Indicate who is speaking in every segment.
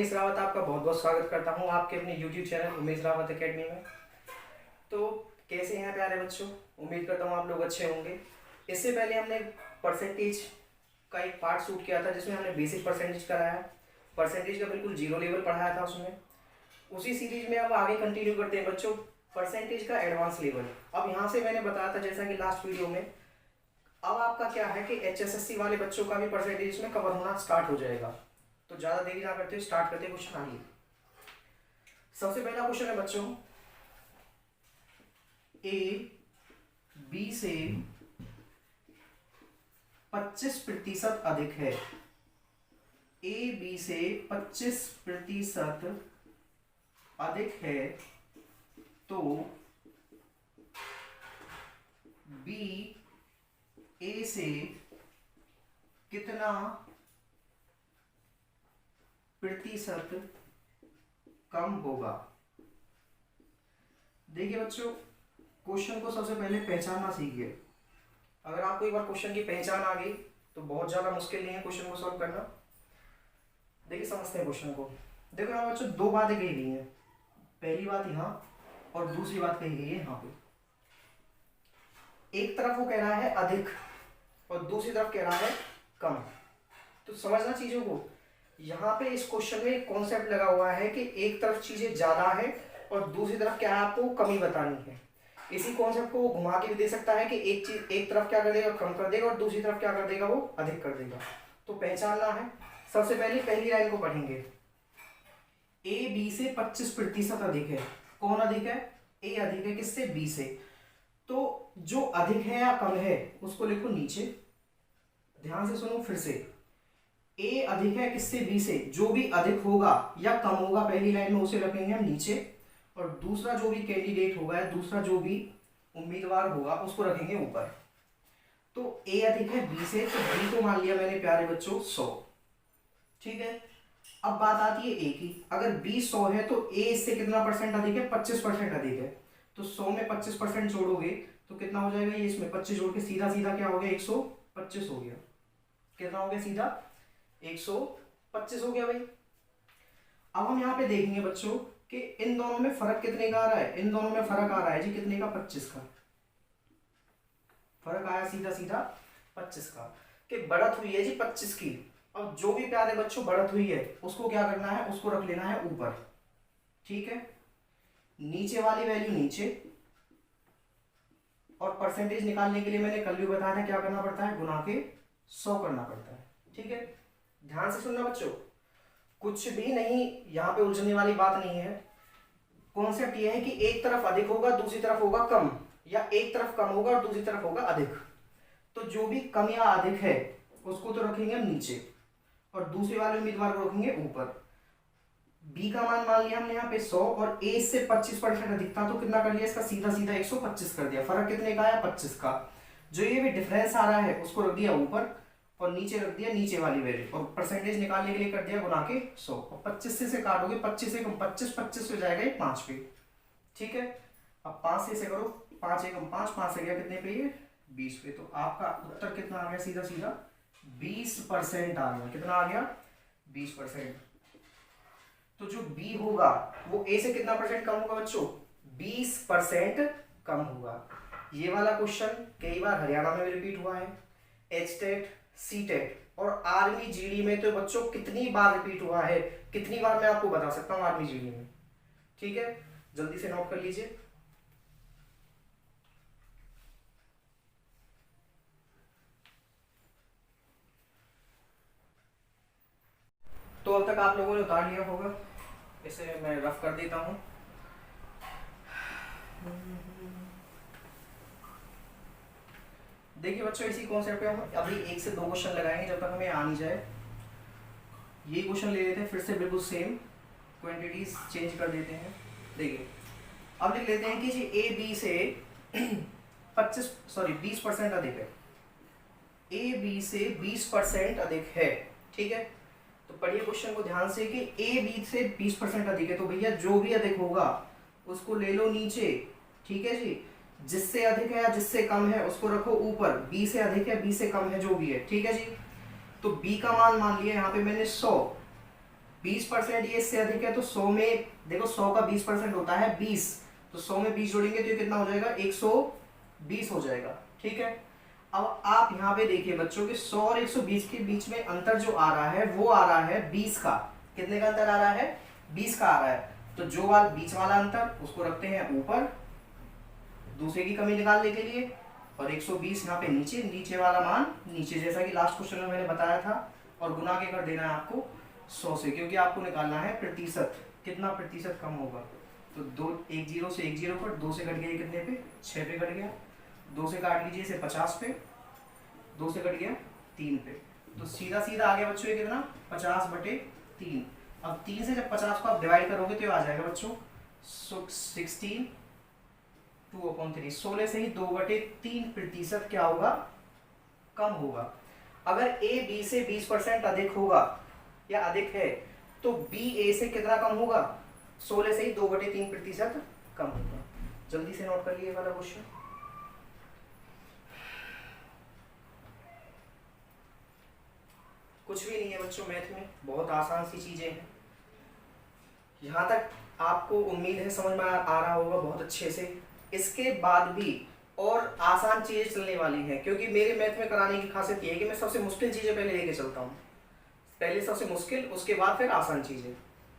Speaker 1: उमेश रावत आपका बहुत बहुत स्वागत करता हूं आपके अपने YouTube channel Umesh Rawat academy में। तो कैसे हैं प्यारे बच्चों, उम्मीद करता हूं आप लोग अच्छे होंगे। इससे पहले हमने परसेंटेज का एक पार्ट शूट किया था जिसमें हमने बेसिक परसेंटेज कराया, परसेंटेज का बिल्कुल जीरो लेवल पढ़ाया था उसमें। उसी सीरीज में अब आगे कंटिन्यू करते हैं बच्चों, परसेंटेज का एडवांस लेवल। अब यहाँ से मैंने बताया था जैसा कि लास्ट वीडियो में, अब आपका क्या है कि HSSC वाले बच्चों का भी परसेंटेज इसमें कवर होना स्टार्ट हो जाएगा। तो ज़्यादा देरी ना करते हुए स्टार्ट करते हैं क्वेश्चन। आइए, सबसे पहला क्वेश्चन है बच्चों, ए बी से 25% अधिक है। ए बी से 25% अधिक है तो बी ए से कितना प्रतिशत कम होगा। देखिए बच्चों, क्वेश्चन को सबसे पहले पहचानना सीखिए। अगर आपको एक बार क्वेश्चन की पहचान आ गई तो बहुत ज़्यादा मुश्किल नहीं है क्वेश्चन को सॉल्व करना। देखिए, समझते हैं क्वेश्चन को। देखो यहाँ बच्चों दो बातें कही गई हैं, पहली बात यहाँ और दूसरी बात कही गई है यहाँ पे। एक तरफ वो कह रहा है अधिक और दूसरी तरफ कह रहा है कम। तो समझना चीजों को, यहाँ पे इस क्वेश्चन में एक कॉन्सेप्ट लगा हुआ है कि एक तरफ चीजें ज्यादा है और दूसरी तरफ क्या है आपको कमी बतानी है। इसी कॉन्सेप्ट को वो घुमा के भी दे सकता है कि एक चीज एक तरफ क्या कर देगा कम कर देगा और दूसरी तरफ क्या कर देगा वो अधिक कर देगा। तो पहचानना है। सबसे पहले पहली लाइन को पढ़ेंगे, ए बी से 25% अधिक है। कौन अधिक है? ए अधिक है किससे? बी से। तो जो अधिक है या कम है उसको लिखो नीचे। ध्यान से सुनो फिर से, ए अधिक है किससे? बी से। जो भी अधिक होगा या कम होगा पहली लाइन में उसे रखेंगे हम नीचे, और दूसरा जो भी कैंडिडेट होगा या दूसरा जो भी उम्मीदवार होगा उसको रखेंगे ऊपर। तो ए अधिक है बी से, तो बी को मान लिया मैंने प्यारे बच्चों 100। ठीक है, अब बात आती है ए की। अगर बी 100 है तो ए इससे कितना परसेंट अधिक है? 25% अधिक है। तो 100 में 25% जोड़ोगे तो कितना हो जाएगा? ये इसमें 25 जोड़ के सीधा सीधा क्या हो गया? 125 हो गया। कितना हो गया? सीधा 125 हो गया भाई। अब हम यहाँ पे देखेंगे बच्चों कि इन दोनों में फर्क कितने का आ रहा है। इन दोनों में फर्क आ रहा है जी कितने का? 25 का फर्क आया, सीधा सीधा 25 का। कि बढ़त हुई है जी 25 की। अब जो भी प्यारे बच्चों बढ़त हुई है उसको क्या करना है? उसको रख लेना है ऊपर। ठीक है, नीचे वाली वैल्यू नीचे, और परसेंटेज निकालने के लिए मैंने कल भी बताया था क्या करना पड़ता है? गुना के 100 करना पड़ता है। ठीक है, ध्यान से सुनना बच्चों, कुछ भी नहीं यहाँ पे उलझने वाली बात नहीं है। कॉन्सेप्ट ये है कि एक तरफ अधिक होगा दूसरी तरफ होगा कम, या एक तरफ कम होगा और दूसरी तरफ होगा अधिक। तो जो भी कम या अधिक है उसको तो रखेंगे हम नीचे और दूसरे वाले उम्मीदवार को रखेंगे ऊपर। बी का मान लिया हमने यहाँ पे 100 और ए से 25% अधिक था तो कितना कर लिया इसका? सीधा सीधा 125 कर दिया। फर्क कितने का आया? 25 का। जो ये भी डिफरेंस आ रहा है उसको रख दिया ऊपर और नीचे रख दिया नीचे वाली वैल्यू, और परसेंटेज निकालने के लिए कर दिया गुना के 100। और 25 से काटोगे 25 से कम 25, 25 हो जाएगा ये 5 पे। ठीक है, अब 5 से करो, 5 एकम 5, 5 से गया कितने पे? ये 20 पे। तो आपका उत्तर कितना आ गया? सीधा सीधा 20% आ गया। कितना आ गया? 20%। तो जो बी होगा वो ए से कितना परसेंट कम होगा बच्चों? 20% कम होगा। ये वाला क्वेश्चन कई बार हरियाणा में भी रिपीट हुआ है, एचटेट, सीटेट और आर्मी जीडी में तो बच्चों कितनी बार रिपीट हुआ है, कितनी बार मैं आपको बता सकता हूं आर्मी जीडी में। ठीक है, जल्दी से नोट कर लीजिए। तो अब तक आप लोगों ने उतार लिया होगा, इसे मैं रफ कर देता हूं। देखिए बच्चों, इसी कॉन्सेप्ट पे हम अभी 1 से 2 क्वेश्चन लगाएंगे जब तक हमें आ नहीं जाए। ये क्वेश्चन ले लेते हैं फिर से, बिल्कुल सेम, क्वांटिटीज चेंज कर देते हैं। देखिए, अब लिख लेते हैं कि जी ए बी से 20% अधिक है। ए बी से 20% अधिक है। ठीक है, तो पढ़िए क्वेश्चन को ध्यान से कि ए बी से 20% अधिक है तो भैया जो भी अधिक होगा उसको ले लो नीचे। ठीक है जी, जिससे अधिक है या जिससे कम है उसको रखो ऊपर। बी से अधिक है बी से कम है जो भी है। ठीक है जी, तो बी का मान लिया यहाँ पे मैंने 100 20% ये इससे अधिक है, तो 100 में देखो 100 का 20% होता है 20, तो 100 में 20 जोड़ेंगे तो ये कितना हो जाएगा, 120 हो जाएगा। ठीक है, अब आप यहाँ पे देखिए बच्चों कि 100 और 120 के बीच में अंतर जो आ रहा है वो आ रहा है 20 का। कितने का अंतर आ रहा है, 20 का आ रहा है। तो जो बीच वाला अंतर उसको रखते हैं ऊपर दूसरे की कमी निकालने के लिए, और 120 यहाँ पे नीचे, नीचे वाला मान नीचे, जैसा कि लास्ट क्वेश्चन में मैंने बताया था। और गुना के कर देना है आपको 100 से, क्योंकि आपको निकालना है प्रतिशत, कितना प्रतिशत कम होगा। तो 1 0 से 1 0 पर 2 से कट गया, कितने पे, 6 पे कट गया। 2 से काट लीजिए इसे 50 पे, 2 से कट गया 3 पे, तो सीधा सीधा आ गया बच्चों ये कितना, 50/3। अब 3 से जब 50 को आप डिवाइड करोगे तो ये आ जाएगा बच्चों 16, 2/3। 16 से ही 2/3 प्रतिशत क्या होगा, कम होगा। अगर ए बी से 20% अधिक होगा या अधिक है, तो बी ए से कितना कम होगा, 16 से ही 2/3 प्रतिशत कम होगा। जल्दी से नोट कर लिए वाला क्वेश्चन। कुछ भी नहीं है बच्चों मैथ में, बहुत आसान सी चीजें हैं। यहाँ तक आपको उम्मीद है समझ में आ रहा होगा बहुत अच्छे से। इसके बाद भी और आसान चीजें चलने वाली हैं, क्योंकि मेरे मैथ में कराने की खासियत ये है कि मैं सबसे मुश्किल चीजें पहले लेके चलता हूँ, पहले सबसे मुश्किल, उसके बाद फिर आसान चीजें।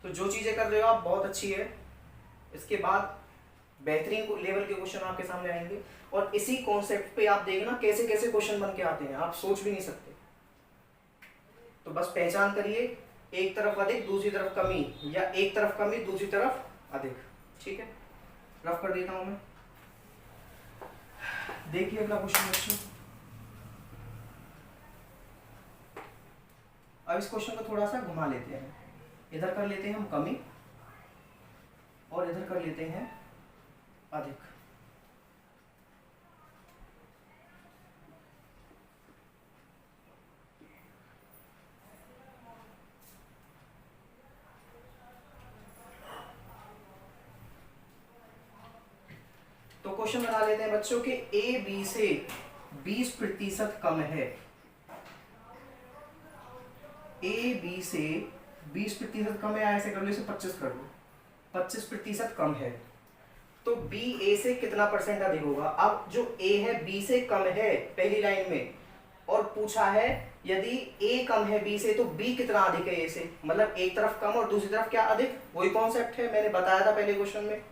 Speaker 1: तो जो चीजें कर रहे हो आप बहुत अच्छी है, इसके बाद बेहतरीन लेवल के क्वेश्चन आपके सामने आएंगे। और इसी कॉन्सेप्ट पे आप देखना कैसे कैसे क्वेश्चन बन के आते हैं, आप सोच भी नहीं सकते। तो बस पहचान करिए, एक तरफ अधिक दूसरी तरफ कमी, या एक तरफ कमी दूसरी तरफ अधिक। ठीक है, रफ कर देता हूं मैं। देखिए अगला क्वेश्चन बच्चों। अब इस क्वेश्चन को थोड़ा सा घुमा लेते हैं, इधर कर लेते हैं हम कमी और इधर कर लेते हैं अधिक। तो क्वेश्चन बना लेते हैं बच्चों कि ए बी से 20% कम है। ए बी से 20% कम है, ऐसे कर लो, इसे 25 कर लो, 25% कम है। तो बी ए से कितना परसेंट अधिक होगा। अब जो ए है बी से कम है पहली लाइन में, और पूछा है यदि ए कम है बी से तो बी कितना अधिक है ए से, मतलब एक तरफ कम और दूसरी तरफ क्या अधिक, वही कॉन्सेप्ट है मैंने बताया था पहले क्वेश्चन में।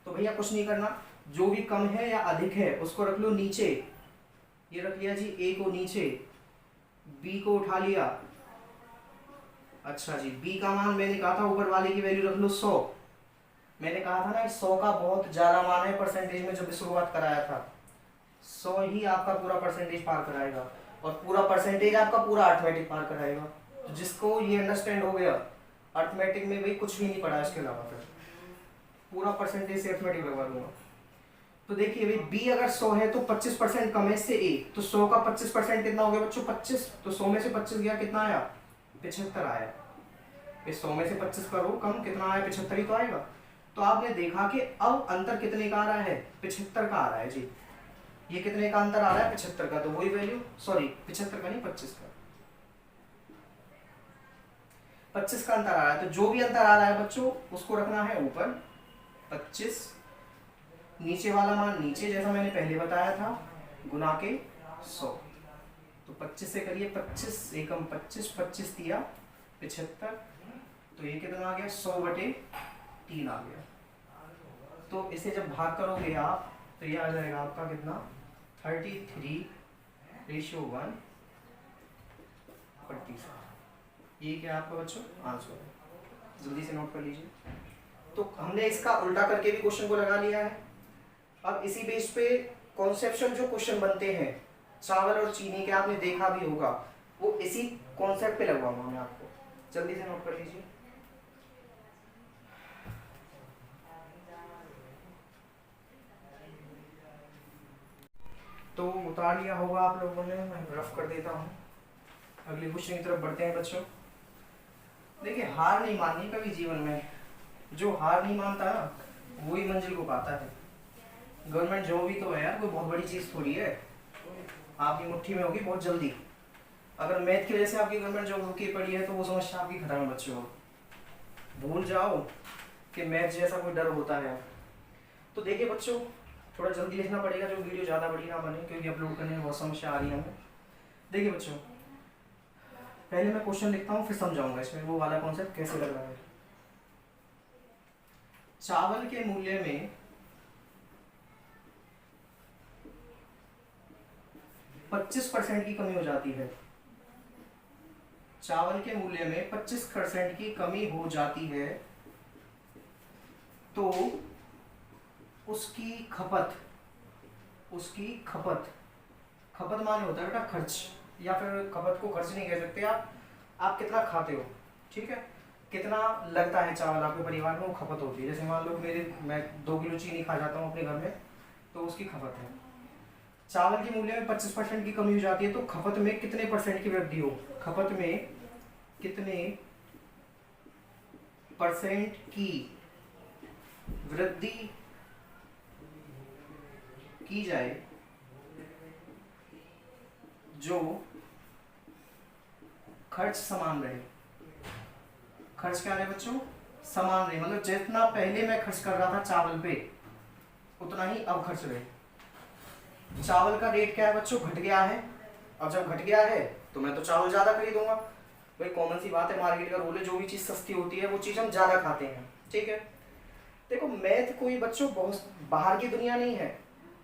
Speaker 1: तो भैया कुछ नहीं करना, जो भी कम है या अधिक है उसको रख लो नीचे, ये रख लिया जी ए को नीचे, बी को उठा लिया। अच्छा जी, बी का मान मैंने कहा था ऊपर वाले की वैल्यू रख लो 100। मैंने कहा था ना 100 का बहुत ज्यादा मान है परसेंटेज में, जब शुरुआत कराया था 100 ही आपका पूरा परसेंटेज पार कराएगा, और पूरा परसेंटेज आपका पूरा अर्थमेटिक पार कराएगा। तो जिसको ये अंडरस्टैंड हो गया, अर्थमेटिक में भाई कुछ भी नहीं पढ़ा इसके अलावा, फिर पूरा परसेंटेज से अर्थमेटिक लगवा दूंगा। तो देखिए भाई बी अगर 100 है तो 25% कम है इससे ए, तो 100 का 25% कितना हो गया बच्चों, 25। तो 100 में से 25 गया, कितना आया, 75 आया। 100 में से 25 करो कम, कितना आया, 75 ही तो आएगा। तो आपने देखा कि अब अंतर कितने का आ रहा है, 75 का आ रहा है जी। ये कितने का अंतर आ रहा है, 75 का, तो वही वैल्यू, सॉरी 75 का नहीं 25 का, 25 का अंतर आ रहा है। तो जो भी अंतर आ रहा है बच्चों उसको रखना है ऊपर 25, नीचे वाला मान नीचे, जैसा मैंने पहले बताया था, गुना के 100। तो 25 से करिए, 25 एकम 25, 25 दिया 75, तो ये कितना आ गया, 100/3 आ गया। तो इसे जब भाग करोगे आप तो ये आ जाएगा आपका कितना, 33:1 प्रतिशत। ये क्या आपका बच्चों आंसर है, जल्दी से नोट कर लीजिए। तो हमने इसका उल्टा करके भी क्वेश्चन को लगा लिया है। अब इसी बेस पे कॉन्सेप्शन जो क्वेश्चन बनते हैं चावल और चीनी के, आपने देखा भी होगा, वो इसी कॉन्सेप्ट पे लगवाऊंगा मैं आपको, जल्दी से नोट कर लीजिए। तो उतार लिया होगा आप लोगों ने, मैं रफ कर देता हूँ। अगले क्वेश्चन की तरफ बढ़ते हैं बच्चों। देखिए हार नहीं माननी कभी जीवन में, जो हार नहीं मानता ना वही मंजिल को पाता है। गवर्नमेंट जॉब ही तो है यार, कोई बहुत बड़ी चीज थोड़ी है, आपकी मुट्ठी में होगी बहुत जल्दी। अगर मैथ की वजह से आपकी गवर्नमेंट जॉब रुकी पड़ी है तो वो समस्या आपकी खत्म है बच्चों। भूल जाओ कि मैथ जैसा कोई डर होता है। तो देखिए बच्चों, थोड़ा जल्दी लिखना पड़ेगा जो वीडियो ज़्यादा बड़ी ना बने, क्योंकि अपलोड करने में बहुत समस्या आ रही है हमें। देखिए बच्चों, पहले मैं क्वेश्चन लिखता हूँ फिर समझाऊंगा इसमें वो वाला कॉन्सेप्ट कैसे लग रहा है। चावल के मूल्य में 25% की कमी हो जाती है। चावल के मूल्य में 25% की कमी हो जाती है तो उसकी खपत खपत माने होता है बेटा खर्च, या फिर खपत को खर्च नहीं कह सकते आप कितना खाते हो, ठीक है, कितना लगता है चावल आपके परिवार में, वो खपत होती है। जैसे मान लो मैं 2 किलो चीनी खा जाता हूँ अपने घर में, तो उसकी खपत है। चावल के मूल्य में 25% की कमी हो जाती है तो खपत में कितने परसेंट की वृद्धि हो, खपत में कितने परसेंट की वृद्धि की जाए जो खर्च समान रहे। खर्च क्या है बच्चों, समान रहे, मतलब जितना पहले मैं खर्च कर रहा था चावल पे उतना ही अब खर्च रहे। चावल का रेट क्या है बच्चों, घट गया है, और जब घट गया है तो मैं तो चावल ज्यादा खरीदूंगा। भाई कॉमन सी बात है, मार्केट का रूल है, जो भी चीज सस्ती होती है वो चीज हम ज्यादा खाते हैं, ठीक है। देखो मैथ कोई बच्चों बहुत बाहर की दुनिया नहीं है,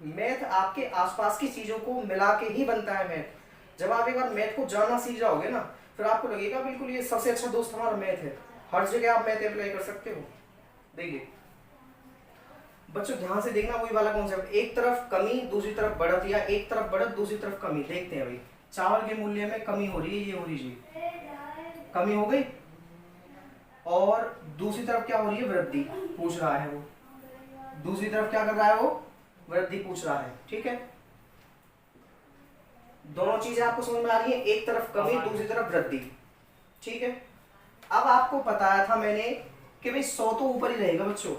Speaker 1: मैथ आपके आसपास की चीजों को मिला के ही बनता है मैथ। जब आप एक बार मैथ को जानना सीख जाओगे ना, फिर आपको लगेगा बिल्कुल ये सबसे अच्छा दोस्त हमारा मैथ है, हर जगह आप मैथ अप्लाई कर सकते हो। देखिए बच्चों ध्यान से देखना, वही वाला कॉन्सेप्ट, एक तरफ कमी दूसरी तरफ बढ़त, या एक तरफ बढ़त दूसरी तरफ कमी। देखते हैं भाई, चावल के मूल्य में कमी हो रही है, ये हो रही जी, कमी हो गई, और दूसरी तरफ क्या हो रही है, वृद्धि पूछ रहा है वो, दूसरी तरफ क्या कर रहा है वो, वृद्धि पूछ रहा है, ठीक है। दोनों चीजें आपको समझ में आ रही है, एक तरफ कमी दूसरी तरफ वृद्धि, ठीक है। अब आपको बताया था मैंने कि भाई 100 तो ऊपर ही रहेगा बच्चों,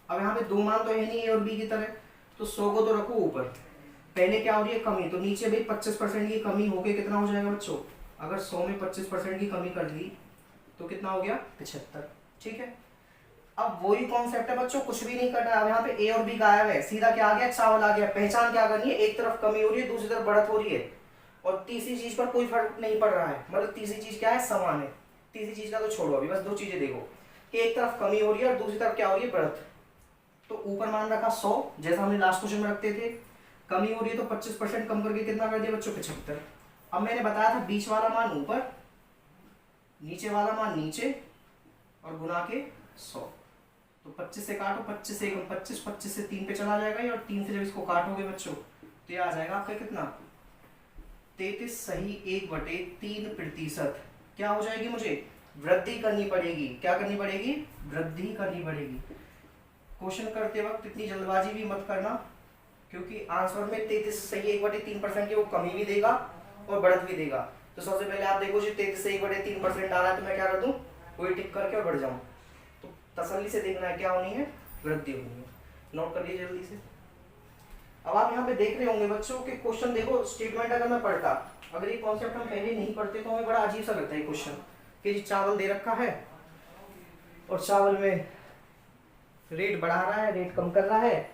Speaker 1: अब यहाँ पे 2 मान तो है नहीं ए और बी की तरह, तो 100 को तो रखो ऊपर। पहले क्या हो रही है, कमी, तो नीचे भाई 25% की कमी होके कितना हो जाएगा बच्चों, अगर 100 में 25% की कमी कर दी तो कितना हो गया, 75, ठीक है। अब वही कॉन्सेप्ट है बच्चों, कुछ भी नहीं करना है। अब यहाँ पे ए और बी गायब है, सीधा क्या आ गया, चावल आ गया। पहचान क्या करनी है, एक तरफ कमी हो रही है दूसरी तरफ बढ़त हो रही है, और तीसरी चीज पर कोई फर्क नहीं पड़ रहा है, मतलब तीसरी चीज क्या है, समान है। तीसरी चीज का तो छोड़ो, अभी बस 2 चीजें देखो कि एक तरफ कमी हो रही है और दूसरी तरफ क्या हो रही है, बढ़त। तो ऊपर मान रखा 100, जैसा हमने लास्ट क्वेश्चन में रखते थे, कमी हो रही है तो 25% कम करके कितना कर दिया बच्चों, 75। अब मैंने बताया था बीच वाला मान ऊपर, नीचे वाला मान नीचे, और गुना के 100। तो 25 से काटो, 25 से 25, 25 से 3 पे चला जाएगा ये, और 3 से जब इसको काटोगे बच्चों तो ये आ जाएगा आपका कितना, 33 सही 1/3%। क्या हो जाएगी, मुझे वृद्धि करनी पड़ेगी, क्या करनी पड़ेगी, वृद्धि करनी पड़ेगी। क्वेश्चन करते वक्त इतनी जल्दबाजी भी मत करना, क्योंकि आंसर में 33 सही 1/3% की वो कमी भी देगा और बढ़त भी देगा। तो सबसे पहले आप देखो जी 33 सही 1/3% आ रहा है, तो मैं क्या कर दूं, वही टिक करके और बढ़ जाऊं। तो तसल्ली से देखना है क्या होनी है, वृद्धि होनी है। नोट कर लीजिए जल्दी से। अब आप यहाँ पे देख रहे होंगे बच्चों कि क्वेश्चन देखो, स्टेटमेंट अगर मैं पढ़ता, अगर ये कॉन्सेप्ट हम पहले नहीं पढ़ते तो हमें बड़ा अजीब सा लगता है क्वेश्चन, कि जी चावल दे रखा है और चावल में रेट बढ़ा रहा है, रेट कम कर रहा है,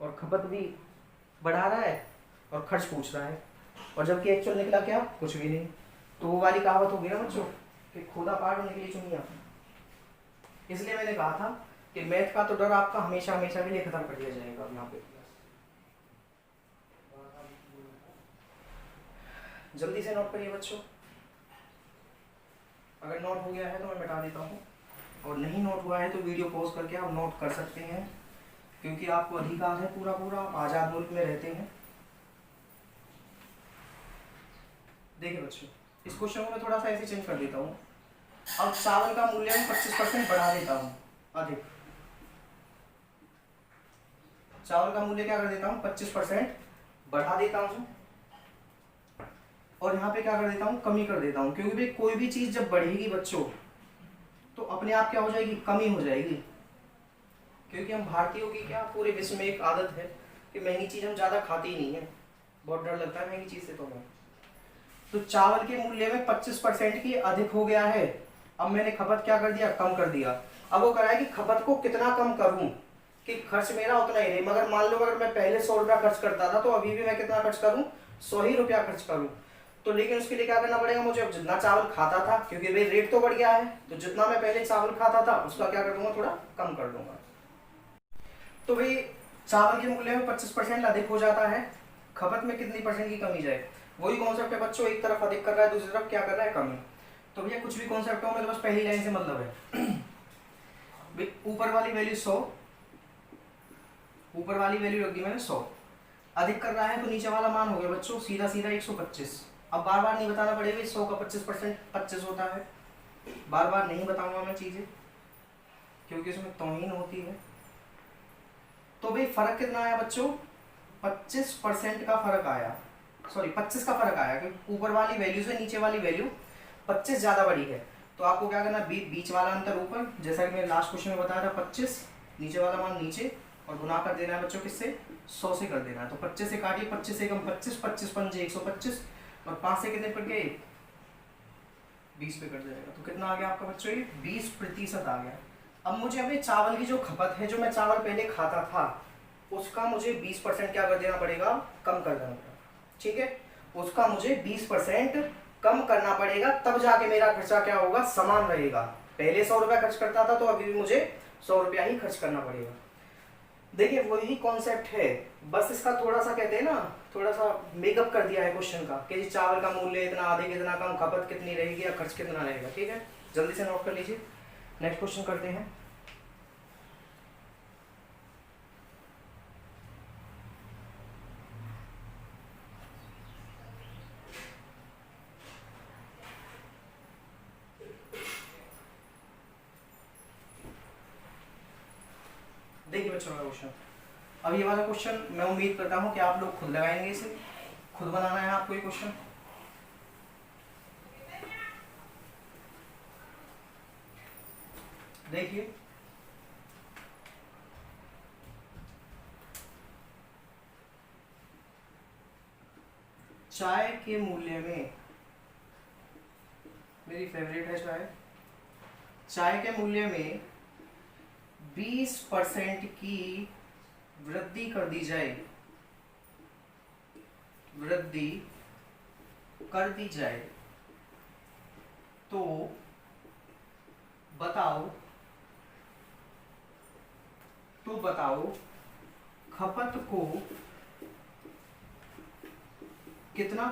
Speaker 1: और खपत भी बढ़ा रहा है, और खर्च पूछ रहा है, और जबकि एक्चुअल निकला क्या, कुछ भी नहीं। तो वो वाली कहावत हो गई ना बच्चों कि खुदा पार और निकली चुनिया। इसलिए मैंने कहा था कि मैथ का तो डर आपका हमेशा हमेशा के लिए खत्म कर दिया जाएगा। यहाँ पे जल्दी से नोट करिए बच्चों, अगर नोट हो गया है तो मैं मिटा देता हूँ, और नहीं नोट हुआ है तो वीडियो पॉज करके आप नोट कर सकते हैं, क्योंकि आपको अधिकार है पूरा पूरा, आप आज़ाद मुल्क में रहते हैं। देखिए बच्चों, इस क्वेश्चन को मैं थोड़ा सा ऐसे चेंज कर देता हूँ। अब चावल का मूल्य मैं 25% बढ़ा देता हूँ, अधिक, चावल का मूल्य क्या कर देता हूँ, 25% बढ़ा देता हूँ, और यहाँ पे क्या कर देता हूँ, कमी कर देता हूँ। क्योंकि भाई कोई भी चीज जब बढ़ेगी बच्चों तो अपने आप क्या हो जाएगी, कमी हो जाएगी। क्योंकि हम भारतीयों की क्या पूरे विश्व में एक आदत है कि महंगी चीज हम ज्यादा खाते ही नहीं है, बहुत डर लगता है महंगी चीज से। तो चावल के मूल्य में 25% की अधिक हो गया है, अब मैंने खपत क्या कर दिया, कम कर दिया। अब वो कह रहा है कि खपत को कितना कम करूं कि खर्च मेरा उतना ही रहे। मगर मान लो अगर मैं पहले 100 रुपया खर्च करता था तो अभी भी मैं कितना खर्च करूं, 100 ही रुपया खर्च करूं। तो लेकिन उसके लिए क्या करना पड़ेगा मुझे, अब जितना चावल खाता था, क्योंकि भाई रेट तो बढ़ गया है, तो जितना मैं पहले चावल खाता था उसका क्या कर दूंगा, थोड़ा कम कर दूंगा। तो भाई चावल के मूल्य में 25% अधिक हो जाता है, खपत में कितनी परसेंट की कमी जाए। वही कॉन्सेप्ट है बच्चों, एक तरफ अधिक कर रहा है, दूसरी तरफ क्या कर रहा है, कमी। तो भैया कुछ भी कॉन्सेप्ट हो मेरे बस पहली लाइन से मतलब है। ऊपर वाली वैल्यू 100, ऊपर वाली वैल्यू रख दी मैंने 100, अधिक कर रहा है तो नीचे वाला मान हो गया बच्चों सीधा सीधा 125। अब बार बार नहीं बताना पड़ेगा 100 का 25% 25 होता है, बार बार नहीं बताऊंगा मैं चीजें क्योंकि इसमें तौहीन होती है। तो भाई फर्क कितना आया बच्चों, 25% का फर्क आया, सॉरी 25 का फर्क आया, क्योंकि ऊपर वाली वैल्यू से नीचे वाली वैल्यू 25 ज्यादा बड़ी है। तो आपको क्या करना, बीच वाला अंतर ऊपर, जैसा कि मैंने लास्ट क्वेश्चन में बताया था 25, नीचे वाला मान नीचे, और गुना कर देना है बच्चों किससे, 100 से कर देना है। तो 25 से काटिए, 25 से कम 25, 25 पंजे 125, और 5 से कितने कट गए, 20 पे कट जाएगा। तो कितना आ गया आपका बच्चों, ये 20% आ गया। अब मुझे अभी चावल की जो खपत है, जो मैं चावल पहले खाता था उसका मुझे 20% क्या कर देना पड़ेगा, कम कर देना पड़ेगा, ठीक है। उसका मुझे 20% कम करना पड़ेगा, तब जाके मेरा खर्चा क्या होगा, समान रहेगा। पहले 100 रुपया खर्च करता था तो अभी भी मुझे 100 रुपया ही खर्च करना पड़ेगा। देखिए वही कॉन्सेप्ट है, बस इसका थोड़ा सा कहते हैं ना, थोड़ा सा मेकअप कर दिया है क्वेश्चन का, कि चावल का मूल्य इतना अधिक इतना कम, खपत कितनी रहेगी या खर्च कितना रहेगा, ठीक है। जल्दी से नोट कर लीजिए, नेक्स्ट क्वेश्चन करते हैं। देखिए बच्चों का क्वेश्चन, अब ये वाला क्वेश्चन मैं उम्मीद करता हूँ कि आप लोग खुद लगाएंगे, इसे खुद बनाना है आपको ये क्वेश्चन। देखिए चाय के मूल्य में, मेरी फेवरेट है चाय, चाय के मूल्य में 20% की वृद्धि कर दी जाए, वृद्धि कर दी जाए तो बताओ, तो बताओ खपत को कितना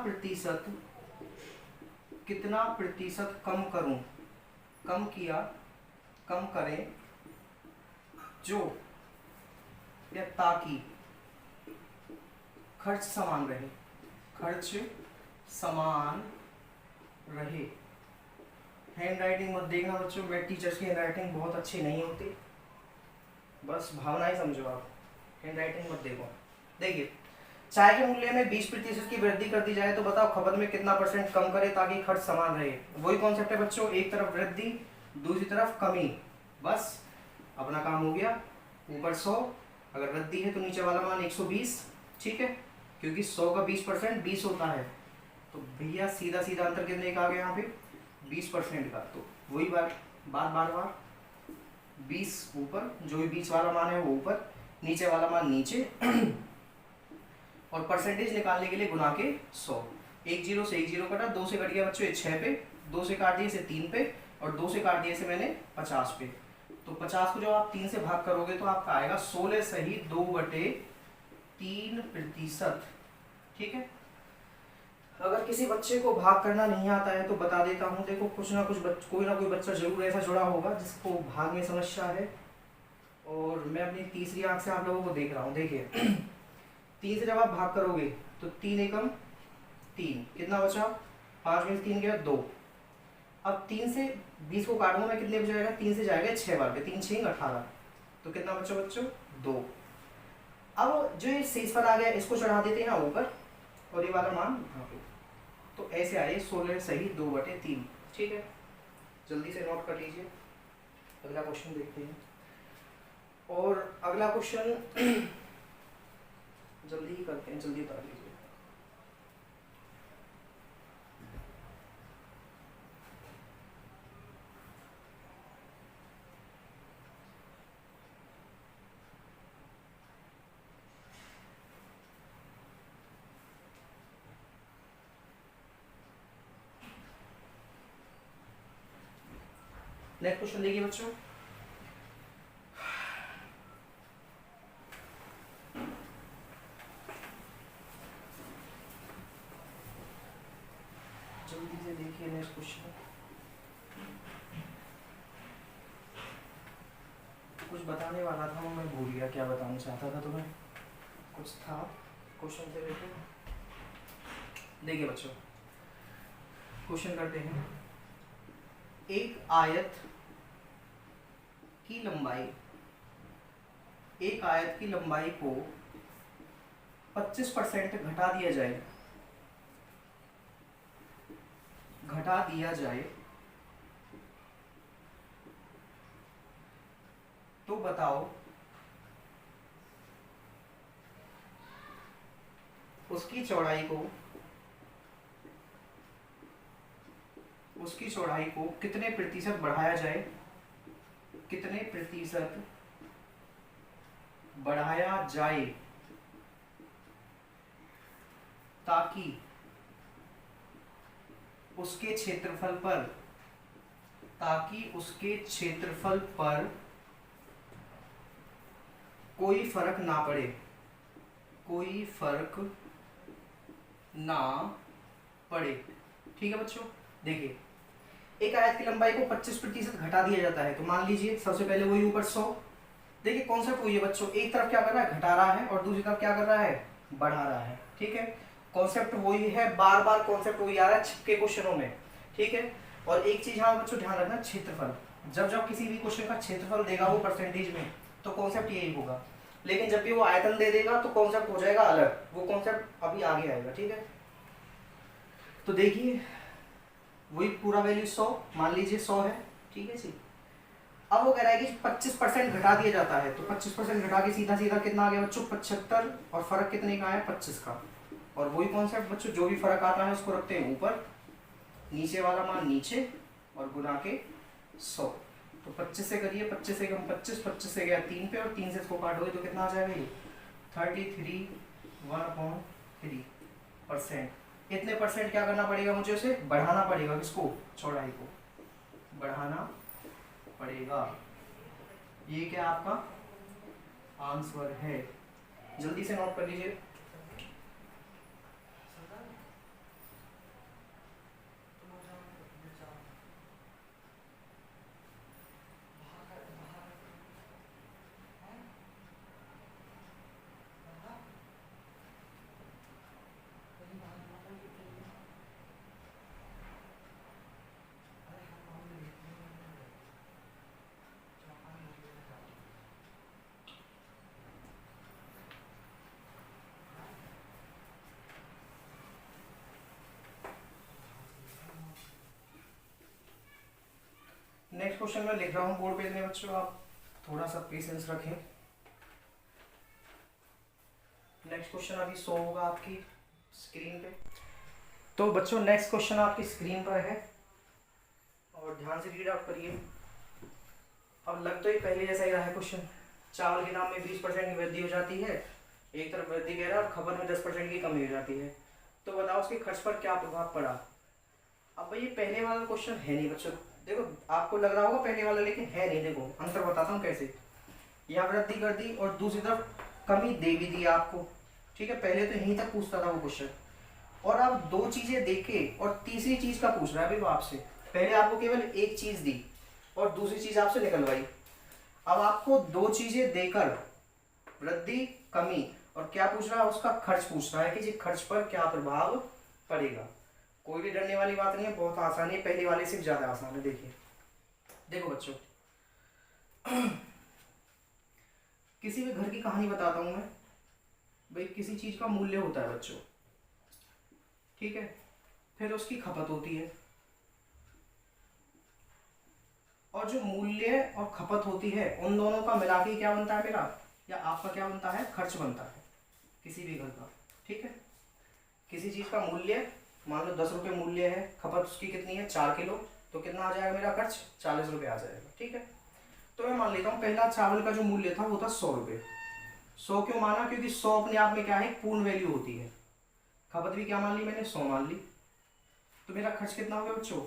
Speaker 1: प्रतिशत कम करूं, कम किया, कम करें जो, या ताकि खर्च समान रहे, खर्च समान रहे। हैंड राइटिंग मत देखना बच्चों, मेरे टीचर्स की हैंड राइटिंग बहुत अच्छी नहीं होती, बस भावनाएं समझो आप, हैंड राइटिंग मत देखो। देखिए चाय के मूल्य में 20% की वृद्धि कर दी जाए तो बताओ खपत में कितना परसेंट कम करे ताकि खर्च समान रहे। वही कॉन्सेप्ट है बच्चों, एक तरफ वृद्धि दूसरी तरफ कमी, बस अपना काम हो गया। ऊपर 100, अगर वृद्धि है तो नीचे वाला मान 120, ठीक है, क्योंकि 100 का 20% 20 होता है। तो भैया सीधा सीधा अंतर कितने का आ गया यहाँ पे, 20% का। तो वही बार बार 20 ऊपर, जो भी बीच वाला मान है वो ऊपर, नीचे वाला मान नीचे, और परसेंटेज निकालने के लिए गुना के 100। एक जीरो से एक जीरो कटा, 2 से कट गया बच्चों ये 6 पे, 2 से काट दिए इसे 3 पे, और 2 से काट दिए इसे मैंने 50 पे। तो 50 को जब आप 3 से भाग करोगे तो आपका आएगा 16 सही 2/3%, ठीक है। अगर किसी बच्चे को भाग करना नहीं आता है तो बता देता हूँ, देखो कुछ ना कुछ कोई ना कोई बच्चा जरूर ऐसा जुड़ा होगा जिसको भाग में समस्या है, और मैं अपनी तीसरी आंख से आप लोगों को देख रहा हूँ। देखिए 3 से जब आप भाग करोगे तो 3 एकम 3, कितना बचा, 5 में 3 गया 2। अब 3 से 20 को काटूंगा मैं, कितने बच जाएगा, 3 से जाएगा 6 बार पे, 3 6 18, तो कितना बचा बच्चों 2। अब जो ये शेष पद आ गया इसको चढ़ा देते हैं ऊपर, और ये वाला मान यहाँ पे, तो ऐसे आए 16 सही 2/3, ठीक है। जल्दी से नोट कर लीजिए, अगला क्वेश्चन देखते हैं। और अगला क्वेश्चन जल्दी ही करते हैं, जल्दी बता लीजिए। नेक्स्ट क्वेश्चन देखिए बच्चों, जल्दी से देखिए नेक्स्ट क्वेश्चन। कुछ बताने वाला था मैं भूल गया क्या बताना चाहता था तुम्हें, कुछ था क्वेश्चन से रिलेटेड। देखिए बच्चों क्वेश्चन करते हैं, एक आयत की लंबाई को 25% घटा दिया जाए तो बताओ उसकी चौड़ाई को कितने प्रतिशत बढ़ाया जाए ताकि उसके क्षेत्रफल पर कोई फर्क ना पड़े। ठीक है बच्चों, देखिए एक आयत की लंबाई को 25% घटा दिया जाता है, तो मान लीजिए सबसे पहले वही ऊपर 100। देखिए कॉन्सेप्ट वही है बच्चों, एक तरफ क्या कर रहा है घटा रहा है और दूसरी तरफ क्या कर रहा है बढ़ा रहा है। ठीक है, कॉन्सेप्ट वही है, बार बार कॉन्सेप्ट वही आ रहा है के क्वेश्चनों में। ठीक है, और एक चीज यहाँ बच्चों ध्यान रखना, क्षेत्रफल, जब किसी भी क्वेश्चन का क्षेत्रफल देगा वो परसेंटेज में, तो कॉन्सेप्ट यही होगा। लेकिन जब भी वो आयतन दे देगा तो कॉन्सेप्ट हो जाएगा अलग, वो कॉन्सेप्ट अभी आगे आएगा। ठीक है, तो देखिए वही पूरा वैल्यू 100 मान लीजिए 100 है। ठीक है जी, अब वो कह रहा है कि 25% घटा दिया जाता है, तो 25% घटा के सीधा सीधा कितना आ गया बच्चों 75, और फर्क कितने का है 25 का। और वही कॉन्सेप्ट बच्चों, जो भी फर्क आता है उसको रखते हैं ऊपर, नीचे वाला मान नीचे और गुना के 100। तो 25 से करिए, 25 से कम 25 से गया 3 पे, और 3 से इसको काटोगे तो कितना आ जाएगा ये 33 1/3%। इतने परसेंट क्या करना पड़ेगा मुझे, उसे बढ़ाना पड़ेगा, किसको चौड़ाई को बढ़ाना पड़ेगा। ये क्या आपका आंसर है, जल्दी से नोट कर लीजिए। नेक्स्ट क्वेश्चन मैं लिख रहा हूँ बोर्ड पे में बच्चों, आप थोड़ा सा पेशेंस रखें। नेक्स्ट क्वेश्चन अभी शो होगा आपकी स्क्रीन पे। तो बच्चों नेक्स्ट क्वेश्चन आपकी स्क्रीन पर है और ध्यान से रीड आउट करिए। अब लग तो ये पहले जैसा ही रहा है क्वेश्चन, चावल के दाम में 20% की वृद्धि हो जाती है, एक तरफ वृद्धि कह रहा है और खपत में 10% की कमी हो जाती है, तो बताओ उसके खर्च पर क्या प्रभाव पड़ा। अब भाई ये पहले वाला क्वेश्चन है नहीं बच्चों, देखो आपको लग रहा होगा पहले वाला, लेकिन है नहीं। देखो अंतर बताता हूँ कैसे, यहाँ वृद्धि कर दी और दूसरी तरफ कमी दे भी दी आपको। ठीक है, पहले तो यहीं तक पूछता था वो क्वेश्चन, और अब दो चीजें देके और तीसरी चीज का पूछ रहा है भाई वो आपसे। पहले आपको केवल एक चीज दी और दूसरी चीज आपसे निकलवाई, अब आपको दो चीजें देकर वृद्धि कमी और क्या पूछ रहा है, उसका खर्च पूछ रहा है कि जी खर्च पर क्या प्रभाव पड़ेगा। कोई भी डरने वाली बात नहीं है, बहुत आसान है, पहले वाले से ज्यादा आसान है। देखिए देखो बच्चों किसी भी घर की कहानी बताता हूं मैं भाई, किसी चीज का मूल्य होता है बच्चों, ठीक है, फिर उसकी खपत होती है, और जो मूल्य और खपत होती है उन दोनों का मिला के क्या बनता है मेरा या आपका क्या बनता है, खर्च बनता है किसी भी घर का। ठीक है, किसी चीज का मूल्य मान लो 10 रुपये मूल्य है, खपत उसकी कितनी है 4 किलो, तो कितना आ जाएगा मेरा खर्च 40 रुपये आ जाएगा। ठीक है, तो मैं मान लेता हूँ पहला चावल का जो मूल्य था वो था 100 रुपये। 100 क्यों माना, क्योंकि 100 अपने आप में क्या है, पूर्ण वैल्यू होती है। खपत भी क्या मान ली मैंने, 100 मान ली, तो मेरा खर्च कितना हो गया बच्चों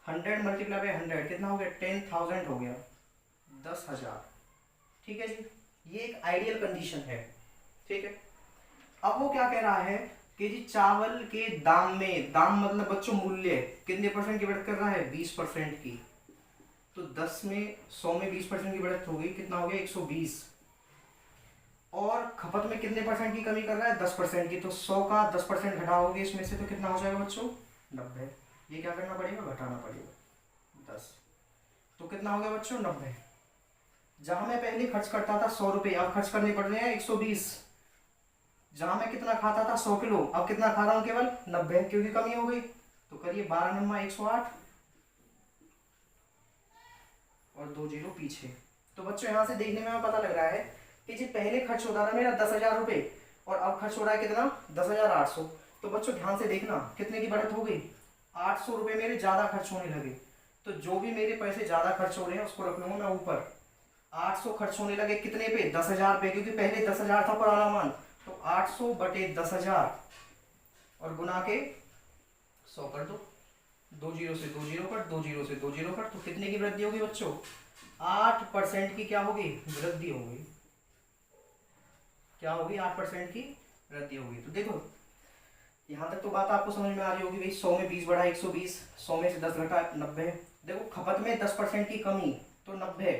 Speaker 1: 100 मल्टीप्लाई बाई 100 कितना हो गया? 10,000 हो गया, 10,000। ठीक है जी, ये एक आइडियल कंडीशन है। ठीक है, अब वो क्या कह रहा है कि जी चावल के दाम में, दाम मतलब बच्चों मूल्य, कितने परसेंट की बढ़त कर रहा है? 20% की। तो 10 में 100 में 20% की बढ़त हो गई, कितना हो गया? 120। और खपत में कितने परसेंट की कमी कर रहा है? 10% की। तो 100 का 10% घटाओगे इसमें से तो कितना हो जाएगा बच्चों? 90। ये क्या करना पड़ेगा? घटाना पड़ेगा 10। तो कितना हो गया बच्चों? 90। जहां मैं पहले खर्च करता था 100 रुपये, अब खर्च करने पड़ रहे हैं 120। जहां मैं कितना खाता था? 100 किलो, अब कितना खा रहा हूं? केवल 90, क्योंकि कमी हो गई। तो करिए 12 नम्मा 108 और 2 जीरो पीछे। तो बच्चों यहाँ से देखने में पता लग रहा है कि जी पहले खर्च होता था मेरा 10,000 रुपये और अब खर्च हो रहा है कितना? 10,800। तो बच्चों ध्यान से देखना कितने की बढ़त हो गई? 800 रुपये मेरे ज़्यादा खर्च होने लगे। तो जो भी मेरे पैसे ज़्यादा खर्च हो रहे हैं उसको रख लूँगा मैं ऊपर। 800 खर्च होने लगे कितने पे? 10,000 पे, क्योंकि पहले 10,000 था पुराना मान। तो 800 बटे 10,000 और गुना के 100 कर दो। 2 जीरो से 2 जीरो कट, 2 जीरो से 2 जीरो कट। तो कितने की वृद्धि होगी बच्चों? 8% की क्या होगी? वृद्धि होगी। क्या होगी? 8% की वृद्धि होगी। तो देखो यहाँ तक तो बात आपको समझ में आ रही होगी भाई। 100 में 20 बढ़ा 120, 100 में से 10 घटा 90। देखो खपत में 10% की कमी तो 90,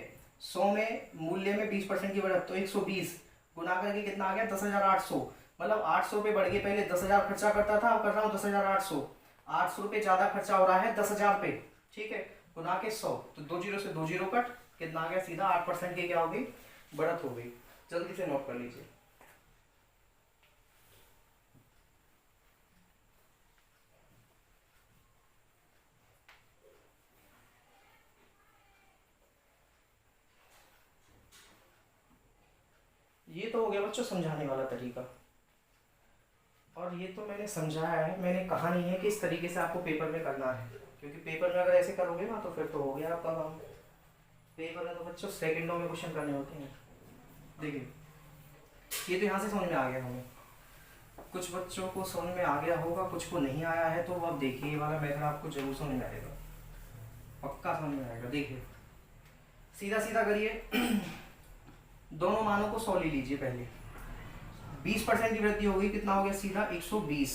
Speaker 1: 100 में मूल्य में 20% की बढ़त तो 120, गुना करके कितना आ गया? 10,800। मतलब 800 रुपये बढ़ गए, पहले 10,000 खर्चा करता था, अब कर रहा हूँ 10,800। 800 रुपये ज़्यादा खर्चा हो रहा है 10,000 पे। ठीक है, गुना के 100। तो 2 जीरो से 2 जीरो कट, कितना आ गया? सीधा 8% की क्या हो गई? बढ़त हो गई। जल्दी से नोट कर लीजिए। ये तो हो गया बच्चों समझाने वाला तरीका, और ये तो मैंने समझाया है, मैंने कहा नहीं है कि इस तरीके से आपको पेपर में करना है, क्योंकि पेपर में अगर ऐसे करोगे ना तो फिर तो हो गया आपका काम। पेपर में तो बच्चों सेकंडों में क्वेश्चन करने होते हैं। देखिए ये तो यहाँ से समझ में आ गया हमें, कुछ बच्चों को समझ में आ गया होगा, कुछ को नहीं आया है। तो अब देखिए ये वाला मेथड आपको जरूर समझ में आएगा, पक्का समझ में आएगा। देखिए सीधा सीधा करिए दोनों मानों को 100 ले लीजिए। पहले 20% की वृद्धि होगी, कितना हो गया? सीधा 120।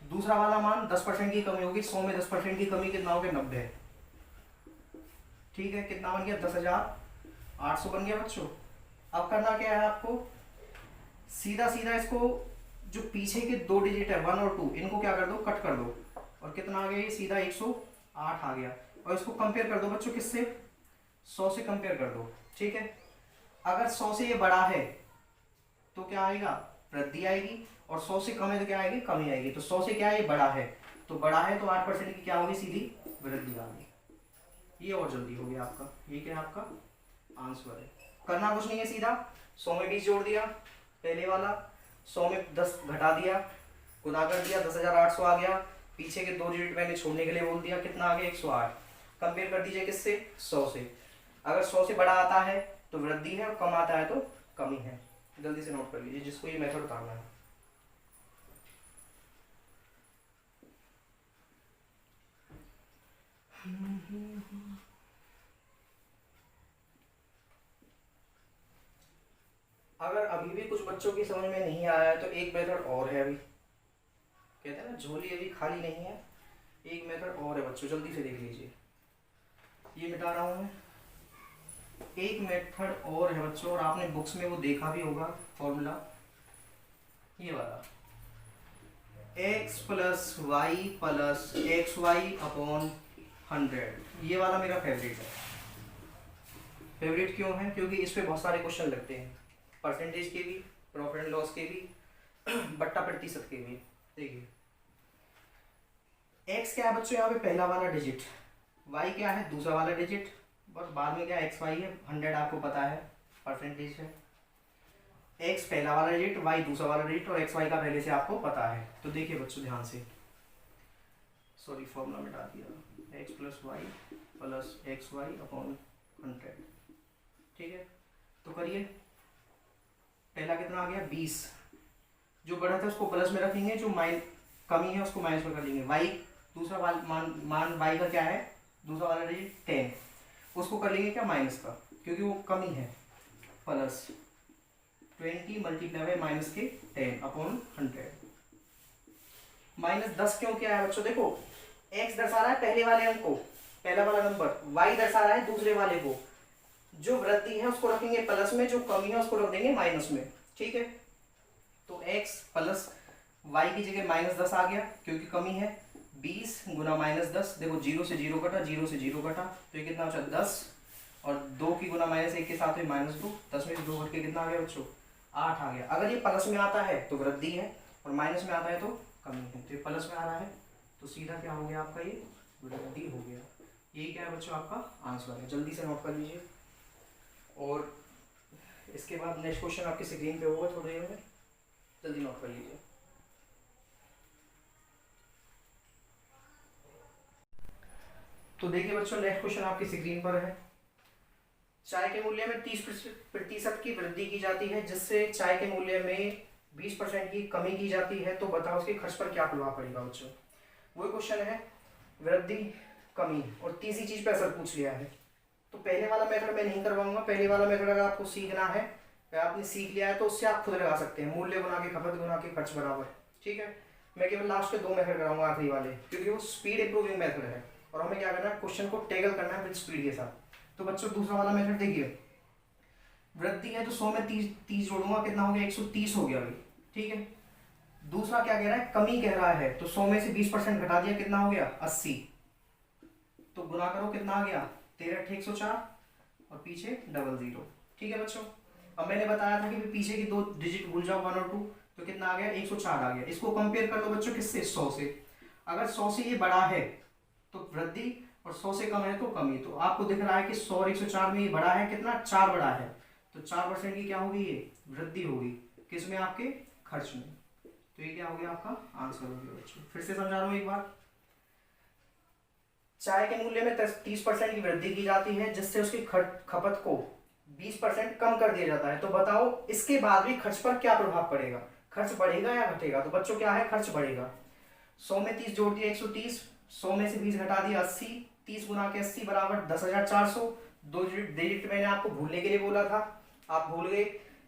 Speaker 1: दूसरा वाला मान 10% की कमी होगी, 100 में 10% की कमी कितना हो गया? 90। ठीक है, कितना बन गया? 10,800 बन गया बच्चों। अब करना क्या है आपको? सीधा सीधा इसको जो पीछे के 2 डिजिट है 1 और 2, इनको क्या कर दो? कट कर दो। और कितना आ गया? ये सीधा 108 आ गया। और इसको कंपेयर कर दो बच्चों, किससे? 100 से कंपेयर कर दो। ठीक है, अगर 100 से ये बड़ा है तो क्या आएगा? वृद्धि आएगी। और 100 से कम है तो क्या आएगी? कमी आएगी। तो 100 से क्या है? ये बड़ा है, तो बड़ा है तो 8% की क्या होगी? सीधी वृद्धि आ गई। ये और जल्दी हो गया आपका। ये क्या है? आपका आंसर है। करना कुछ नहीं है, सीधा 100 में 20 जोड़ दिया पहले वाला, 100 में 10 घटा दिया, गुना कर दिया, 10,800 आ गया। पीछे के 2 डिजिट मैंने छोड़ने के लिए बोल दिया, कितना आ गया? 108। कंपेयर कर दीजिए किससे? 100 से। अगर 100 से बड़ा आता है तो वृद्धि है, और कम आता है तो कमी है। जल्दी से नोट कर लीजिए जिसको ये मेथड उतारना है। अगर अभी भी कुछ बच्चों की समझ में नहीं आया है तो एक मेथड और है। अभी कहते हैं ना झोली अभी खाली नहीं है, एक मेथड और है बच्चों, जल्दी से देख लीजिए। ये मिटा रहा हूँ मैं। एक मेथड और है बच्चों, और आपने बुक्स में वो देखा भी होगा फॉर्मूला, ये वाला x plus y plus x y upon 100। ये वाला मेरा फेवरेट है। फेवरेट क्यों है? क्योंकि इस पे बहुत सारे क्वेश्चन लगते हैं, परसेंटेज के भी, प्रॉफिट एंड लॉस के भी, बट्टा प्रतिशत के भी। देखिए x क्या है बच्चों? यहाँ पे पहला वाला डिजिट, y क्या है? दूसरा वाला डिजिट, और बाद में क्या एक्स वाई है, 100 आपको पता है परसेंटेज है। एक्स पहला वाला डिजिट, वाई दूसरा वाला डिजिट, और एक्स वाई का पहले से आपको पता है। तो देखिए बच्चों ध्यान से, सॉरी फॉर्मूला मिटा दिया, x plus y plus x y upon 100। ठीक है, तो करिए। पहला कितना आ गया? 20। जो बढ़त है उसको प्लस में रखेंगे, जो कमी है उसको माइनस में कर देंगे। वाई दूसरा मान y का क्या है, दूसरा वाला डिजिट 10, उसको कर लेंगे क्या माइनस का, क्योंकि वो कम ही है, प्लस 20 मल्टीप्लाई बाय माइनस के 10 अपॉन 100। माइनस 10 क्यों किया है बच्चों, देखो x दर्शा रहा है पहले वाले अंक को, पहला वाला नंबर, y दर्शा रहा है दूसरे वाले को। जो वृद्धि है उसको रखेंगे प्लस में, जो कमी है उसको रख देंगे माइनस में, ठीक है। तो x प्लस y की जगह माइनस 10 आ गया क्योंकि कमी है, 20 गुना माइनस 10, देखो 0 से 0 कटा, 0 से 0 कटा, तो ये कितना बचा 10, और 2 की गुना माइनस 1 के साथ में -2, 10 में से 2 घट के कितना आ गया बच्चों 8 आ गया। अगर ये प्लस में आता है तो वृद्धि है, और माइनस में आता है तो कमी है, तो ये प्लस में आ रहा है तो सीधा क्या हो गया आपका, ये वृद्धि हो गया। ये क्या है बच्चों आपका आंसर है, जल्दी से नोट कर लीजिए। और इसके बाद नेक्स्ट क्वेश्चन आपके स्क्रीन पे होगा थोड़ी देर में, जल्दी नोट कर लीजिए। तो देखिए बच्चों नेक्स्ट क्वेश्चन आपकी स्क्रीन पर है। चाय के मूल्य में 30% की वृद्धि की जाती है, जिससे चाय के मूल्य में 20% की कमी की जाती है, तो बताओ उसके खर्च पर क्या प्रभाव पड़ेगा बच्चों। वही क्वेश्चन है, वृद्धि, कमी और तीसरी चीज पे असर पूछ लिया है। तो पहले वाला मेथड मैं नहीं करवाऊंगा, पहले वाला मेथड अगर आपको सीखना है, आपने सीख लिया है तो उससे आप खुद लगा सकते हैं, मूल्य गुना के खपत गुना के खर्च बराबर, ठीक है। मैं केवल लास्ट के 2 मेथड कराऊंगा आखिरी वाले, क्योंकि वो स्पीड इंप्रूविंग मेथड है और हमें क्या करना है, क्वेश्चन को टैकल करना है विद स्पीड के साथ। तो बच्चों दूसरा वाला मेथड देखिए, वृद्धि है तो 100 में 30 जोड़ूंगा, कितना हो गया 130 हो गया भाई, ठीक है। दूसरा क्या कह रहा है, कमी कह रहा है, तो 100 में से 20% घटा दिया, कितना हो गया 80, तो गुना करो कितना आ गया 13 104 और पीछे 00, ठीक है बच्चों। अब मैंने बताया था कि पीछे की 2 डिजिट भूल जाओ 1 और 2, तो कितना आ गया 104 आ गया। इसको कंपेयर कर लो बच्चों किससे, 100 से। अगर 100 से ये बड़ा है तो वृद्धि, और 100 से कम है तो कमी। तो आपको दिख रहा है कि 100 और 104 में ये बड़ा है, कितना 4 बड़ा है, तो 4% की क्या होगी, ये वृद्धि होगी, किसमें आपके खर्च में। तो ये क्या हो गया आपका आंसर हो गया बच्चों। फिर से समझा रहा हूं एक बार, चाय के मूल्य में 30% की वृद्धि की जाती है, जिससे उसकी खपत को 20% कम कर दिया जाता है, तो बताओ इसके बाद भी खर्च पर क्या प्रभाव पड़ेगा, खर्च बढ़ेगा या घटेगा। तो बच्चों क्या है, खर्च बढ़ेगा। 100 में 30 जोड़ दिया 130, 100 में से 20 घटा दिया 80, 30 गुना के 80 बराबर 10,400, 2 डिजिट मैंने आपको भूलने के लिए बोला था, आप भूल गए,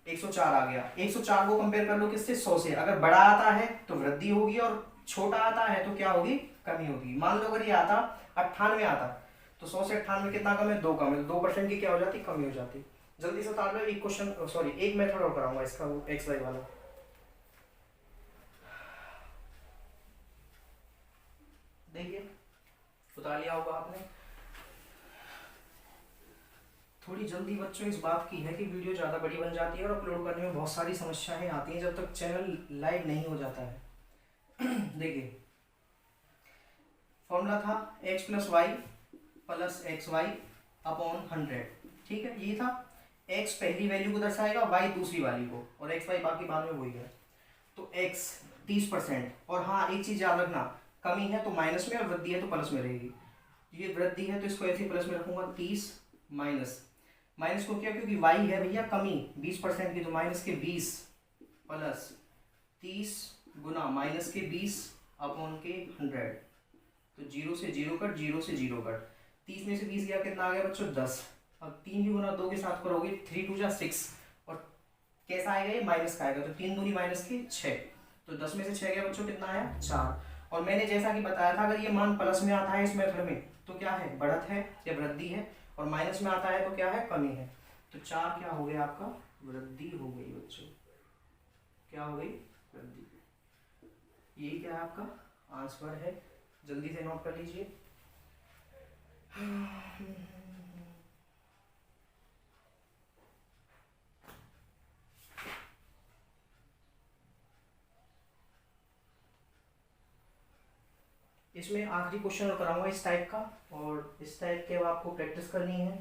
Speaker 1: 104 आ गया। 104 को कंपेयर कर लो किससे, 100 से। अगर बड़ा आता है तो वृद्धि होगी, और छोटा आता है तो क्या होगी, कमी होगी। मान लो अगर ये आता 98 आता, तो 100 से 98 कितना कम है, 2 कम है, तो 2% की क्या हो जाती, कमी हो जाती। जल्दी से उतार लो। एक क्वेश्चन, सॉरी एक मेथड और कराऊंगा इसका, एक्स वाई वाला। देखिए उतार लिया होगा आपने। थोड़ी जल्दी बच्चों इस बात की है कि वीडियो ज़्यादा बड़ी बन जाती है और अपलोड करने में बहुत सारी समस्याएं आती हैं जब तक चैनल लाइव नहीं हो जाता है। देखिए फॉर्मूला था x plus y plus x y upon 100, ठीक है। ये था, x पहली वैल्यू को दर्शाएगा, y दूसरी वाली को, और एक्स वाई बाकी बाद में वही है। तो x 30%, और हाँ एक चीज़ याद रखना, कमी है तो माइनस में और वृद्धि है तो प्लस में रहेगी। ये वृद्धि है तो इसको ऐसे प्लस में रखूंगा, 30 माइनस को क्या, क्योंकि y है भैया कमी 20% की, तो माइनस के 20 प्लस 30 गुना माइनस के 20 अपॉन के 100, तो 0 से 0 कट, 0 से 0 कट, 30 में से 20 गया, कितना आ गया बच्चों 10। अब 3 की गुना 2 के साथ करोगे 3 2 जा 6, और कैसा आएगा ये माइनस का आएगा, तो 3 दूनी माइनस के 6, तो 10 में से 6 गया बच्चों, कितना आया 4। और मैंने जैसा कि बताया था, अगर ये मान प्लस में आता है इस मेथड में तो क्या है, बढ़त है या वृद्धि है, और माइनस में आता है तो क्या है, कमी है। तो 4 क्या हो गया आपका, वृद्धि हो गई बच्चों, क्या हो गई, वृद्धि। ये क्या है आपका आंसर है, जल्दी से नोट कर लीजिए। इसमें आखिरी क्वेश्चन और कराऊंगा इस टाइप का, और इस टाइप के आपको प्रैक्टिस करनी है।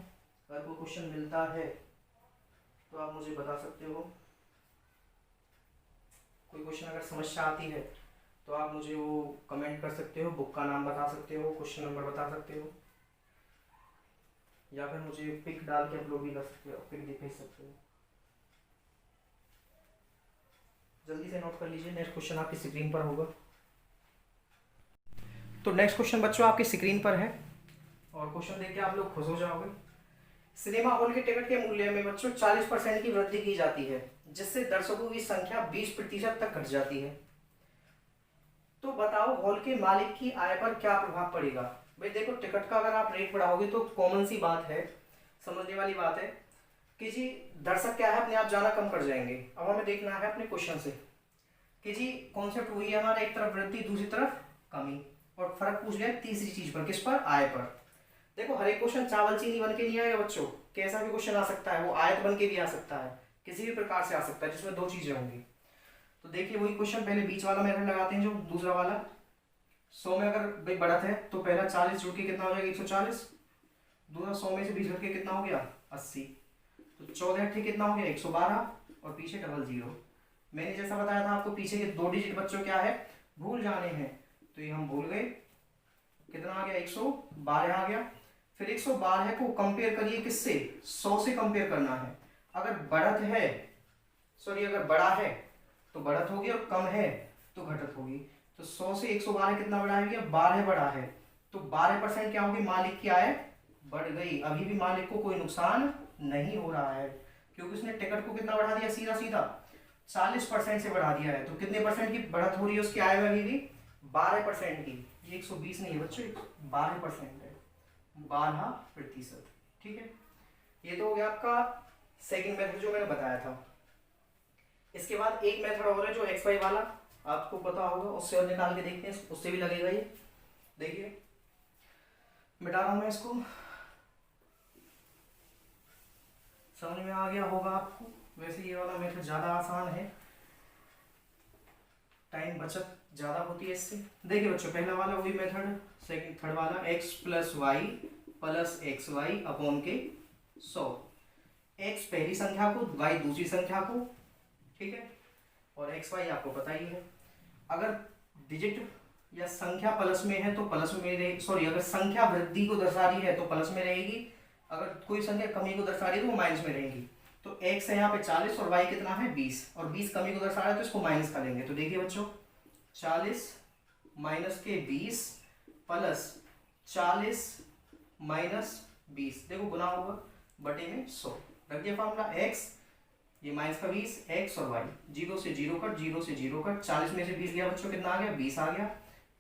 Speaker 1: अगर कोई क्वेश्चन मिलता है तो आप मुझे बता सकते हो, कोई क्वेश्चन अगर समस्या आती है तो आप मुझे वो कमेंट कर सकते हो, बुक का नाम बता सकते हो, क्वेश्चन नंबर बता सकते हो, या फिर मुझे पिक डाल के अपलोड भी कर सकते हो, पिक भेज सकते हो। जल्दी से नोट कर लीजिए, नेक्स्ट क्वेश्चन आपकी स्क्रीन पर होगा। तो नेक्स्ट क्वेश्चन बच्चों आपकी स्क्रीन पर है और क्वेश्चन देख के आप लोग खुश हो जाओगे। सिनेमा हॉल के टिकट के मूल्य में बच्चों 40% की वृद्धि की जाती है, जिससे दर्शकों की संख्या 20% तक घट जाती है। तो बताओ हॉल के मालिक की आय पर क्या प्रभाव पड़ेगा। भाई देखो, टिकट का अगर आप रेट बढ़ाओगे तो कॉमन सी बात है, समझने वाली बात है कि जी दर्शक क्या है अपने आप जाना कम कर जाएंगे। अब हमें देखना है अपने क्वेश्चन से कि जी कॉन्सेप्ट वही है हमारा, एक तरफ वृद्धि दूसरी तरफ कमी, और फर्क पूछ लिया तीसरी चीज पर, किस पर, आय पर। देखो हर एक क्वेश्चन चावल चीनी बन के नहीं आएगा बच्चों, कैसा भी क्वेश्चन आ सकता है, वो आयत बन के भी आ सकता है, किसी भी प्रकार से आ सकता है जिसमें दो चीजें होंगी। तो देखिए वही क्वेश्चन, पहले बीच वाला मेथड लगाते हैं, जो दूसरा वाला 100 में अगर भाई बढ़त है तो पहला 40 जुड़ के कितना हो जाएगा 140, दूसरा 100 में से 20 घट के कितना हो गया 80, तो 14 अट्ठे कितना हो गया 112, और पीछे डबल जीरो। मैंने जैसा बताया था आपको पीछे के 2 डिजिट बच्चों क्या है, भूल जाने हैं, तो ये हम भूल गए, कितना आ गया 112 आ गया। फिर 112 को कंपेयर करिए किससे, 100 से कंपेयर करना है। अगर बढ़त है, सॉरी अगर बड़ा है तो बढ़त होगी, और कम है तो घटत होगी। तो 100 से 112 कितना बढ़ा है, 12 बढ़ा है, तो 12% क्या होगी, मालिक की आय बढ़ गई। अभी भी मालिक को कोई नुकसान नहीं हो रहा है, क्योंकि उसने टिकट को कितना बढ़ा दिया, सीधा सीधा 40% से बढ़ा दिया है। तो कितने परसेंट की बढ़त हो रही है उसकी आय में, अभी भी 12% की। ये 120 नहीं है बच्चों, 12% है, 12%। ठीक है, ये तो हो गया आपका सेकंड मेथड जो मैंने बताया था। इसके बाद एक मेथड और है जो एक्स वाई वाला, आपको पता होगा, उससे और निकाल के देखते हैं, उससे भी लगेगा ये। देखिए मिटा रहा हूं मैं इसको, समझ में आ गया होगा आपको। वैसे ये वाला मेथड ज्यादा आसान है, टाइम बचत ज्यादा होती है इससे। देखिए बच्चों पहला वाला वही मेथड, सेकंड थर्ड वाला x plus y plus x y upon के 100, x पहली संख्या को, y दूसरी संख्या को, ठीक है, और एक्स वाई आपको पता ही है। अगर डिजिट या संख्या प्लस में है तो प्लस में रहेगी, सॉरी अगर संख्या वृद्धि को दर्शा रही है तो प्लस में रहेगी, अगर कोई संख्या कमी को दर्शा रही है तो वो माइनस में रहेगी। तो x है यहाँ पे 40 और y कितना है 20, और 20 कमी को दर्शा रहा है तो इसको माइनस करेंगे। तो देखिए बच्चों 40 माइनस के 20 प्लस 40 माइनस 20, देखो गुना होगा बटे में 100, रख दिया फॉर्मूला x, ये माइनस का 20, x और y, 0 से 0 कट, 0 से 0 कट, 40 में से 20 गया बच्चों कितना आ गया 20 आ गया,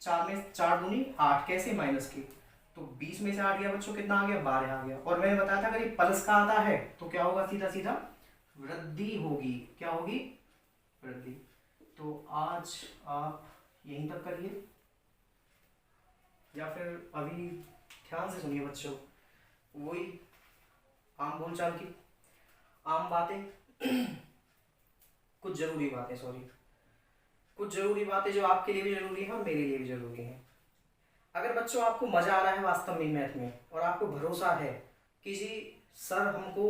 Speaker 1: 4 में 4 दूनी 8, कैसे माइनस के, तो 20 में से 8 गया बच्चों कितना आ गया 12 आ गया। और मैंने बताया था अगर ये प्लस का आता है तो क्या होगा, सीधा सीधा वृद्धि होगी, क्या होगी, वृद्धि। तो आज आप यहीं तक करिए, या फिर अभी ध्यान से सुनिए बच्चों, वही आम बोलचाल की आम बातें कुछ जरूरी बातें, सॉरी कुछ जरूरी बातें जो आपके लिए भी जरूरी है और मेरे लिए भी जरूरी है। अगर बच्चों आपको मजा आ रहा है वास्तव में मैथ में, और आपको भरोसा है कि जी सर हमको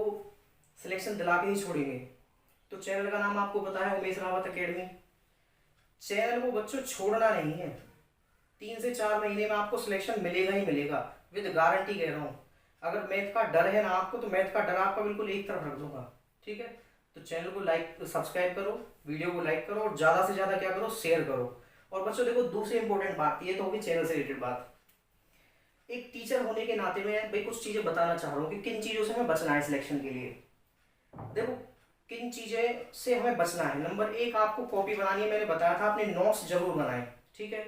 Speaker 1: सिलेक्शन दिला के ही छोड़ेंगे, तो चैनल का नाम आपको पता है, उमेश रावत एकेडमी। चैनल को बच्चों छोड़ना नहीं है, 3 से 4 महीने में आपको सिलेक्शन मिलेगा ही मिलेगा, विद गारंटी कह रहा हूँ। अगर मैथ का डर है ना आपको, तो मैथ का डर आपका बिल्कुल एक तरफ रख दूंगा, ठीक है। तो चैनल को लाइक सब्सक्राइब करो, वीडियो को लाइक करो, और ज़्यादा से ज़्यादा क्या करो, शेयर करो। और बच्चों देखो दूसरी इंपॉर्टेंट बात, ये तो होगी चैनल से रिलेटेड बात, एक टीचर होने के नाते में भाई कुछ चीज़ें बताना चाह रहा हूँ कि किन चीज़ों से हमें बचना है सिलेक्शन के लिए। देखो किन चीज़ें से हमें बचना है, नंबर 1 आपको कॉपी बनानी है, मैंने बताया था अपने नोट्स जरूर बनाएं, ठीक है,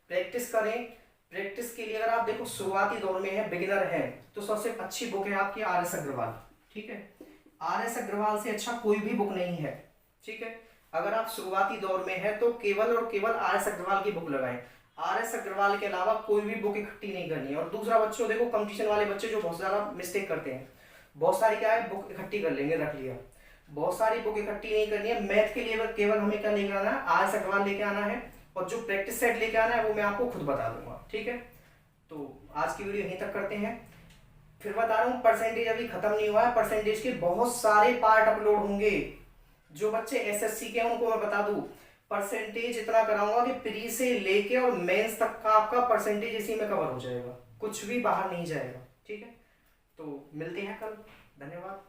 Speaker 1: प्रैक्टिस करें। प्रैक्टिस के लिए अगर आप देखो शुरुआती दौर में है, बिगिनर है, तो सबसे अच्छी बुक है आपकी RS अग्रवाल, ठीक है। RS अग्रवाल से अच्छा कोई भी बुक नहीं है, ठीक है। अगर आप शुरुआती दौर में है तो केवल और केवल RS अग्रवाल की बुक लगाएं, RS अग्रवाल के अलावा कोई भी बुक इकट्ठी नहीं करनी है। और दूसरा बच्चों देखो कंपटीशन वाले बच्चे जो बहुत ज्यादा मिस्टेक करते हैं, बहुत सारी क्या है बुक इकट्ठी कर लेंगे, रख लिया, बहुत सारी बुक इकट्ठी नहीं करनी है। मैथ के लिए केवल हमें क्या लेके आना है, RS अग्रवाल लेके आना है, और जो प्रैक्टिस सेट लेके आना है वो मैं आपको खुद बता दूंगा, ठीक है। तो आज की वीडियो यहीं तक करते हैं। फिर बता रहा हूँ परसेंटेज अभी खत्म नहीं हुआ है, परसेंटेज के बहुत सारे पार्ट अपलोड होंगे। जो बच्चे SSC के हैं उनको मैं बता दूं, परसेंटेज इतना कराऊंगा कि प्री से लेके और मेंस तक का आपका परसेंटेज इसी में कवर हो जाएगा, कुछ भी बाहर नहीं जाएगा, ठीक है। तो मिलते हैं कल, धन्यवाद।